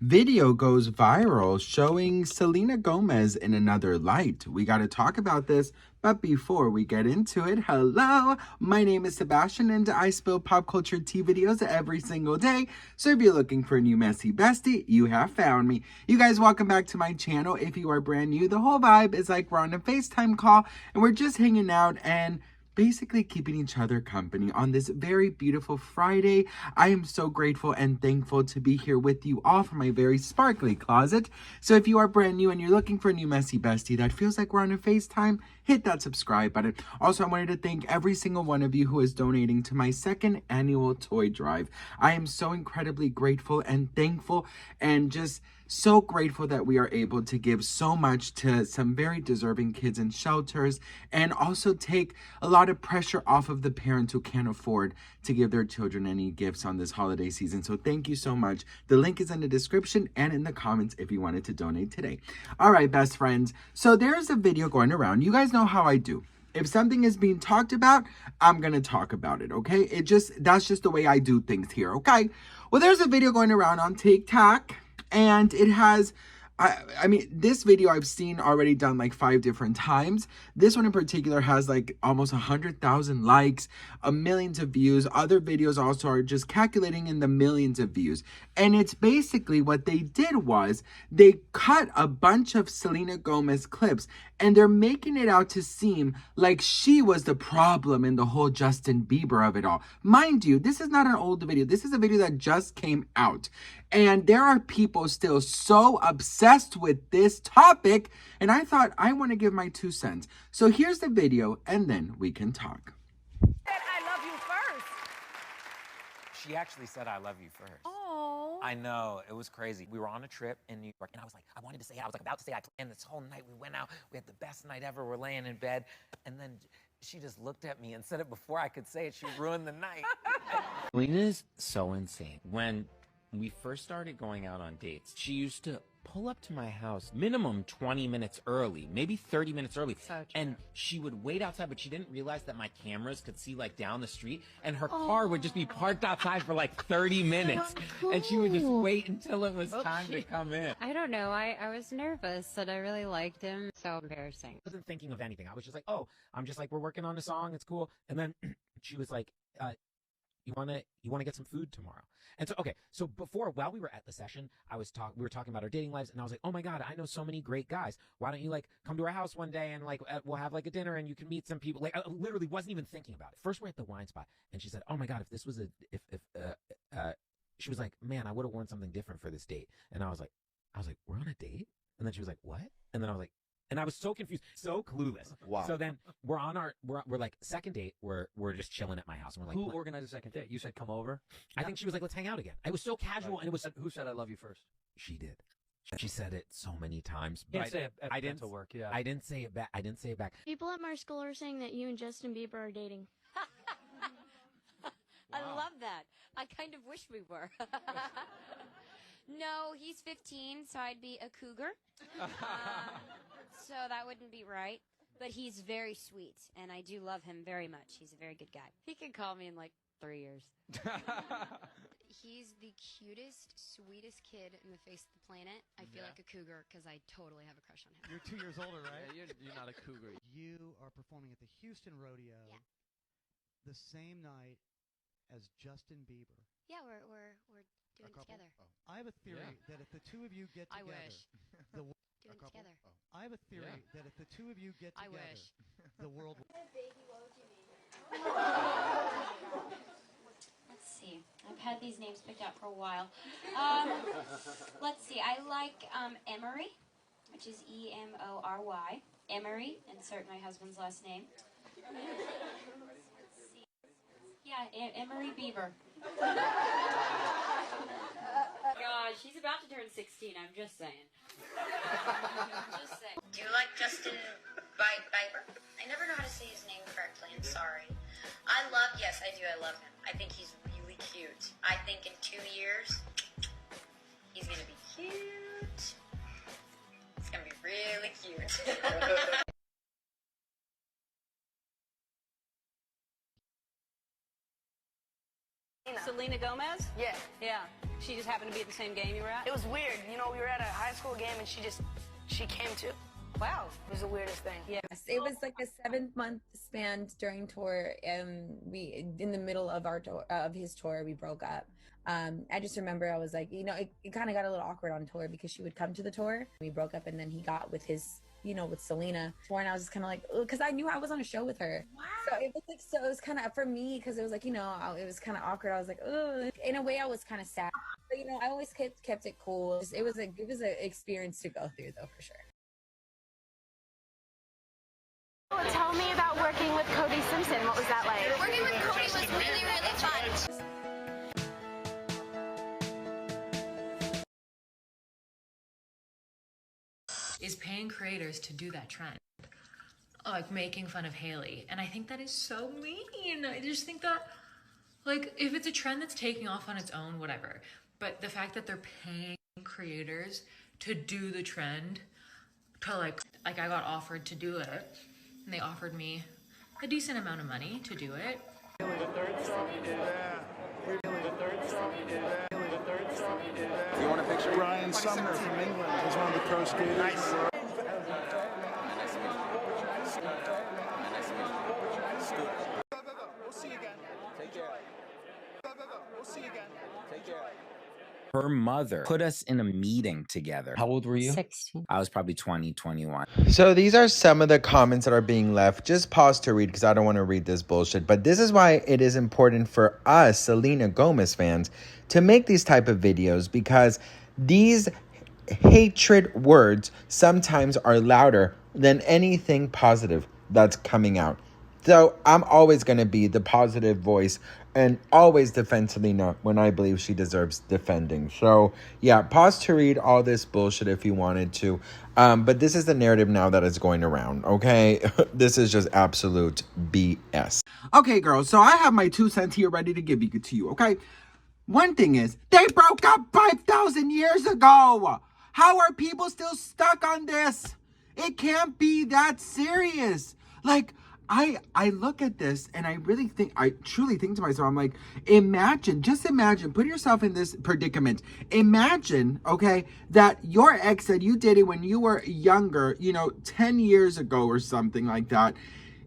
Video goes viral showing Selena Gomez in another light. We got to talk about this, but before we get into it, hello, my name is Sebastian and I spill pop culture tea videos every single day. So if you're looking for a new messy bestie, you have found me. You guys, welcome back to my channel. If you are brand new, the whole vibe is like we're on a FaceTime call and we're just hanging out and basically keeping each other company on this very beautiful Friday. I am so grateful and thankful to be here with you all from my very sparkly closet. So if you are brand new and you're looking for a new messy bestie that feels like we're on a FaceTime, hit that subscribe button. Also, I wanted to thank every single one of you who is donating to my second annual toy drive. I am so incredibly grateful and thankful and just so grateful that we are able to give so much to some very deserving kids in shelters and also take a lot of pressure off of the parents who can't afford to give their children any gifts on this holiday season. So thank you so much. The link is in the description and in the comments if you wanted to donate today. All right, best friends. So there's a video going around. You guys know how I do. If something is being talked about, I'm going to talk about it, okay? That's just the way I do things here, okay? Well, there's a video going around on TikTok and it has, I mean, this video I've seen already done like 5 different times. This one in particular has like almost 100,000 likes, millions of views. Other videos also are just calculating in the millions of views. And it's basically what they did was they cut a bunch of Selena Gomez clips and they're making it out to seem like she was the problem in the whole Justin Bieber of it all. Mind you, this is not an old video. This is a video that just came out. And there are people still so obsessed with this topic. And I thought I want to give my 2 cents. So here's the video and then we can talk. I love you first. She actually said, I love you first. Oh. I know. It was crazy. We were on a trip in New York, and I was like, I wanted to say it. I was like about to say it. And this whole night we went out. We had the best night ever. We're laying in bed. And then she just looked at me and said it before I could say it. She ruined the night. Selena's so insane. When we first started going out on dates, she used to pull up to my house minimum 20 minutes early, maybe 30 minutes early. So true. And she would wait outside, but she didn't realize that my cameras could see like down the street, and her car would just be parked outside for like 30 minutes. And she would just wait until it was time to come in. I don't know. I was nervous and I really liked him. So embarrassing. I wasn't thinking of anything. I was just like, oh, I'm just like, we're working on a song. It's cool. And then she was like, you want to get some food tomorrow? And so, okay, so while we were at the session, we were talking about our dating lives, and I was like, oh my God, I know so many great guys. Why don't you like come to our house one day and like we'll have like a dinner and you can meet some people. Like I literally wasn't even thinking about it. First we're at the wine spot and she said, oh my God, if this was she was like, man, I would have worn something different for this date. And I was like, we're on a date? And then she was like, what? And then I was like, and I was so confused, so clueless. Wow. So then we're on we're like second date. We're just chilling at my house. And we're like, Who organized the second date? You said come over? I think she was like, let's hang out again. It was so casual, and it was. Who said I love you first? She did. She said it so many times. You But didn't say it at I didn't dental work, yeah. I didn't say it back. I didn't say it back. People at my school are saying that you and Justin Bieber are dating. I love that. I kind of wish we were. No, he's 15, so I'd be a cougar. So that wouldn't be right. But he's very sweet, and I do love him very much. He's a very good guy. He can call me in like 3 years. He's the cutest, sweetest kid in the face of the planet. I feel like a cougar because I totally have a crush on him. You're 2 years older, right? Yeah, you're not a cougar. You are performing at the Houston Rodeo the same night as Justin Bieber. Yeah, we're doing it together. Oh. I have a theory that if the two of you get I together, wish. the wo- Doing it together. I have a theory that if the two of you get I together, wish. the world. Let's see. I've had these names picked out for a while. Let's see. I like Emery, which is Emory. Emery, insert my husband's last name. Let's see. Yeah, Emery Bieber. God, she's about to turn 16. I'm just saying. Just saying. Do you like Justin Bieber? I never know how to say his name correctly. I'm sorry. Yes, I do. I love him. I think he's really cute. I think in 2 years, he's going to be cute. He's going to be really cute. Selena. Selena Gomez? Yeah. Yeah. She just happened to be at the same game you were at? It was weird. You know, we were at a high school game and she came too. Wow. It was the weirdest thing. Yeah. It was like a 7-month span during tour. We in the middle of our tour, of his tour, we broke up. I just remember I was like, you know, it kind of got a little awkward on tour because she would come to the tour. We broke up, and then he got with his, you know, with Selena. And I was just kind of like, because I knew I was on a show with her. Wow. So it was like, so it was kind of for me because it was like, you know, it was kind of awkward. I was like, oh, in a way, I was kind of sad. But you know, I always kept it cool. It was an experience to go through, though, for sure. Well, tell me about working with Cody Simpson. What was that like? Working with Cody was really, really fun. Is paying creators to do that trend, like making fun of Hailey, and I think that is so mean. I just think that, like, if it's a trend that's taking off on its own, whatever, but the fact that they're paying creators to do the trend, to like I got offered to do it, and they offered me a decent amount of money to do it. The third song is that. The third song is that. The third song is that. You want a picture? Ryan Sumner from England is one of the pro skaters. Nice. We'll see you again. Take care. We'll see you again. Take care. Her mother put us in a meeting together. How old were you? 16. I was probably 20, 21. So these are some of the comments that are being left. Just pause to read because I don't want to read this bullshit. But this is why it is important for us, Selena Gomez fans, to make these type of videos, because these hatred words sometimes are louder than anything positive that's coming out. So I'm always going to be the positive voice and always defend Selena when I believe she deserves defending. So yeah, pause to read all this bullshit if you wanted to. But this is the narrative now that is going around, okay? This is just absolute BS. Okay, girls, so I have my 2 cents here ready to give to you, okay? One thing is, they broke up 5,000 years ago. How are people still stuck on this? It can't be that serious. Like, I look at this and I truly think to myself, I'm like, just imagine, put yourself in this predicament. Imagine, okay, that your ex that you dated when you were younger, 10 years ago or something like that.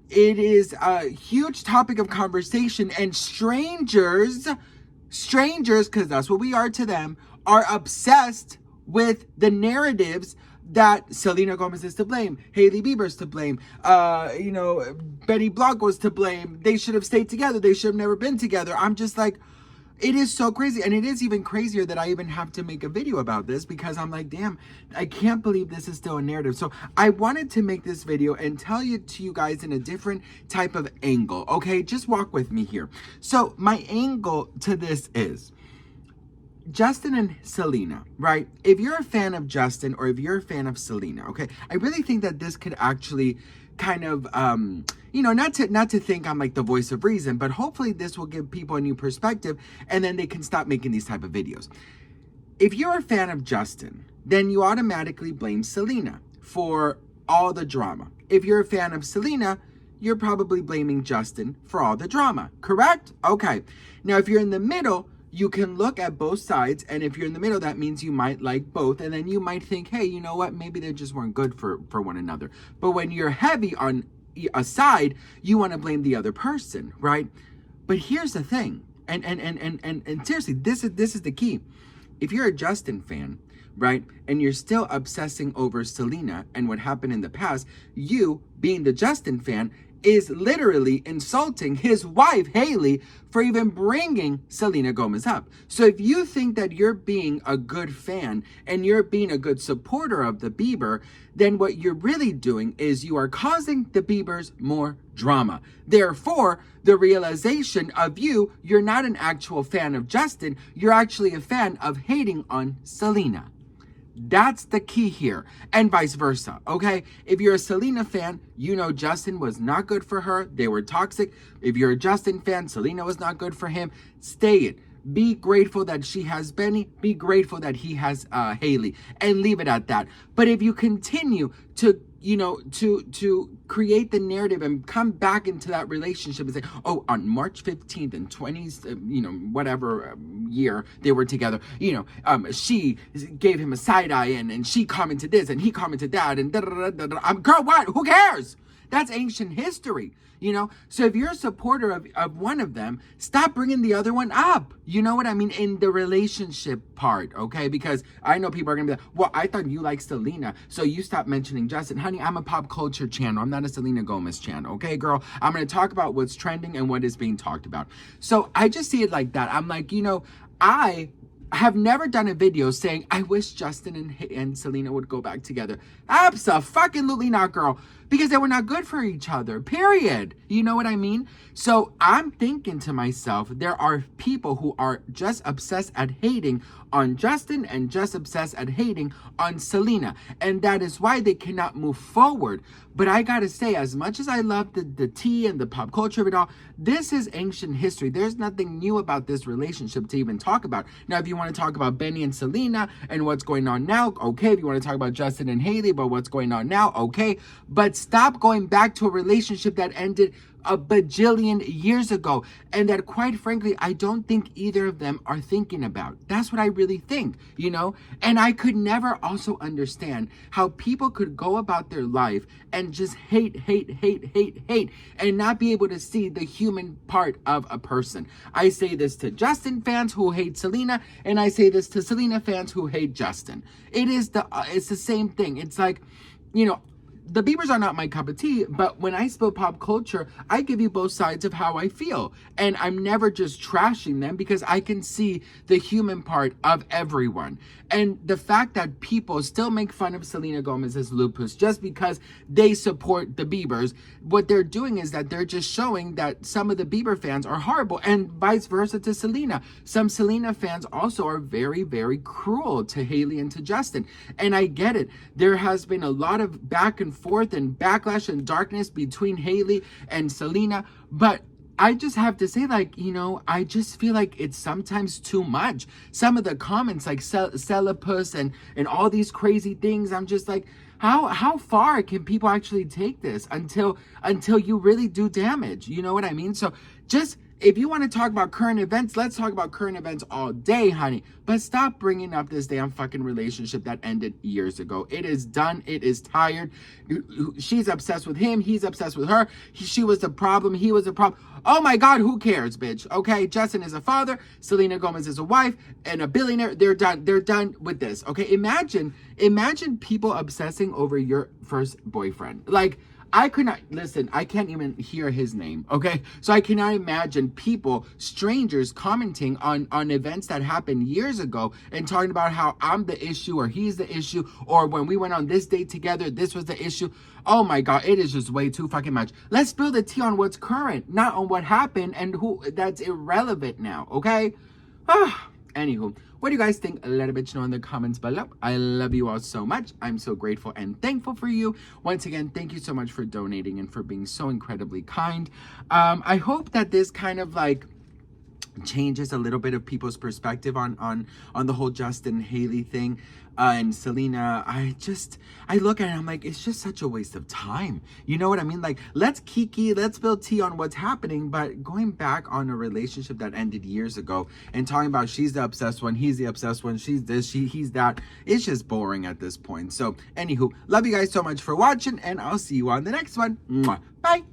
It is a huge topic of conversation, and strangers, because that's what we are to them, are obsessed with the narratives that Selena Gomez is to blame, Hailey Bieber is to blame, Betty Blanco is to blame. They should have stayed together. They should have never been together. I'm just like, it is so crazy. And it is even crazier that I even have to make a video about this, because I'm like, damn, I can't believe this is still a narrative. So I wanted to make this video and tell you guys in a different type of angle, okay? Just walk with me here. So my angle to this is, Justin and Selena, right? If you're a fan of Justin or if you're a fan of Selena, okay, I really think that this could actually kind of, not to think I'm like the voice of reason, but hopefully this will give people a new perspective, and then they can stop making these type of videos. If you're a fan of Justin, then you automatically blame Selena for all the drama. If you're a fan of Selena, you're probably blaming Justin for all the drama, correct? Okay. Now, if you're in the middle, you can look at both sides, and if you're in the middle, that means you might like both, and then you might think, hey, you know what, maybe they just weren't good for one another. But when you're heavy on a side, you want to blame the other person, right? But here's the thing, and seriously, this is the key. If you're a Justin fan, right, and you're still obsessing over Selena and what happened in the past, you, being the Justin fan, is literally insulting his wife, Hailey, for even bringing Selena Gomez up. So if you think that you're being a good fan and you're being a good supporter of the Bieber, then what you're really doing is you are causing the Biebers more drama. Therefore, the realization of you're not an actual fan of Justin, you're actually a fan of hating on Selena. That's the key here, and vice versa, okay? If you're a Selena fan, Justin was not good for her. They were toxic. If you're a Justin fan, Selena was not good for him. Stay it. Be grateful that she has Benny. Be grateful that he has Hailey, and leave it at that. But if you continue to you know, to create the narrative and come back into that relationship and say, oh, on March 15th and 20s, you know, whatever year they were together, you know, she gave him a side eye and she commented this and he commented that and girl, what? Who cares? That's ancient history, you know? So if you're a supporter of one of them, stop bringing the other one up. You know what I mean? In the relationship part, okay? Because I know people are going to be like, well, I thought you liked Selena, so you stopped mentioning Justin. Honey, I'm a pop culture channel. I'm not a Selena Gomez channel, okay, girl? I'm going to talk about what's trending and what is being talked about. So I just see it like that. I'm like, you know, I have never done a video saying, I wish Justin and Selena would go back together. Abso-fucking-lutely not, girl. Because they were not good for each other, period. You know what I mean? So I'm thinking to myself, there are people who are just obsessed at hating on Justin and just obsessed at hating on Selena. And that is why they cannot move forward. But I gotta say, as much as I love the tea and the pop culture of it all, this is ancient history. There's nothing new about this relationship to even talk about. Now, if you want to talk about Benny and Selena and what's going on now, okay. If you want to talk about Justin and Hailey, but what's going on now, okay. But stop going back to a relationship that ended a bajillion years ago and that, quite frankly, I don't think either of them are thinking about. That's what I really think, you know? And I could never also understand how people could go about their life and just hate and not be able to see the human part of a person. I say this to Justin fans who hate Selena, and I say this to Selena fans who hate Justin. It's the same thing. It's like, you know, the Biebers are not my cup of tea, but when I spill pop culture, I give you both sides of how I feel. And I'm never just trashing them because I can see the human part of everyone. And the fact that people still make fun of Selena Gomez's lupus just because they support the Biebers, what they're doing is that they're just showing that some of the Bieber fans are horrible, and vice versa to Selena. Some Selena fans also are very, very cruel to Hailey and to Justin. And I get it. There has been a lot of back and forth and backlash and darkness between Hailey and Selena, but I just have to say, like, you know, I just feel like it's sometimes too much. Some of the comments, like Celipus and all these crazy things, I'm just like, how far can people actually take this until you really do damage? You know what I mean? So just, if you want to talk about current events, let's talk about current events all day, honey. But stop bringing up this damn fucking relationship that ended years ago. It is done. It is tired. She's obsessed with him. He's obsessed with her. She was the problem. He was the problem. Oh my God, who cares, bitch? Okay, Justin is a father. Selena Gomez is a wife and a billionaire. They're done. They're done with this. Okay, imagine people obsessing over your first boyfriend. Like, I could not, listen, I can't even hear his name, okay? So I cannot imagine people, strangers, commenting on events that happened years ago and talking about how I'm the issue or he's the issue, or when we went on this date together, this was the issue. Oh my God, it is just way too fucking much. Let's spill the tea on what's current, not on what happened and who, that's irrelevant now, okay? Anywho, what do you guys think? Let a bitch know in the comments below. I love you all so much. I'm so grateful and thankful for you. Once again, thank you so much for donating and for being so incredibly kind. I hope that this kind of like changes a little bit of people's perspective on the whole Justin Hailey thing and Selena. I look at it and I'm like, it's just such a waste of time. You know what I mean? Like, let's kiki, let's build tea on what's happening, but going back on a relationship that ended years ago and talking about she's the obsessed one, he's the obsessed one, she's this, he's that, it's just boring at this point. So anywho, love you guys so much for watching, and I'll see you on the next one. Mwah. Bye.